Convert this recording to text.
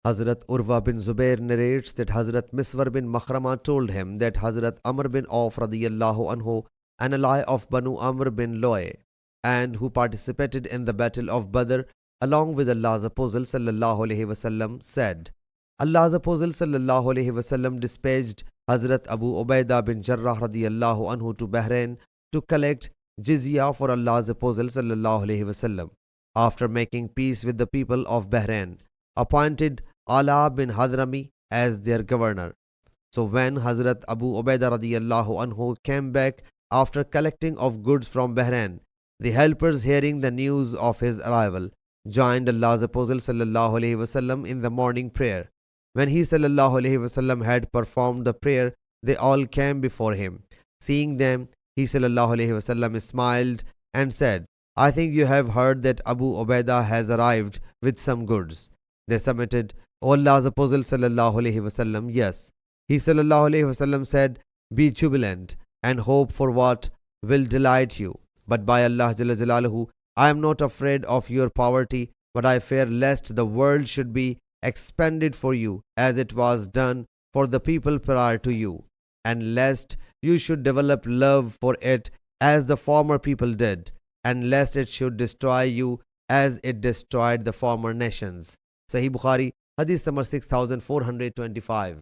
Hazrat Urwa bin Zubair narrates that Hazrat Miswar bin Makhrama told him that Hazrat Amr bin Auf radiyallahu anhu, an ally of Banu Amr bin Loy, and who participated in the battle of Badr along with Allah's Apostle sallallahu alaihi wasallam, said, Allah's Apostle sallallahu alaihi wasallam dispatched Hazrat Abu Ubaidah bin Jarrah radiyallahu anhu to Bahrain to collect jizya for Allah's Apostle sallallahu alaihi wasallam. After making peace with the people of Bahrain, appointed Ala bin Hadrami as their governor. So when Hazrat Abu Ubaidah radiyallahu anhu came back after collecting of goods from Bahrain, the helpers, hearing the news of his arrival, joined Allah's Apostle sallallahu alaihi wasallam in the morning prayer. When he sallallahu alaihi wasallam had performed the prayer, they all came before him. Seeing them, he sallallahu alaihi wasallam smiled and said, I think you have heard that Abu Ubaidah has arrived with some goods. They submitted, O Allah's Apostle sallallahu alaihi wasallam, yes. He sallallahu alaihi wasallam said, be jubilant and hope for what will delight you. But by Allah Jalla Jalaluhu, I am not afraid of your poverty, but I fear lest the world should be expended for you as it was done for the people prior to you, and lest you should develop love for it as the former people did, and lest it should destroy you as it destroyed the former nations. Sahih Bukhari, Hadith number 6425.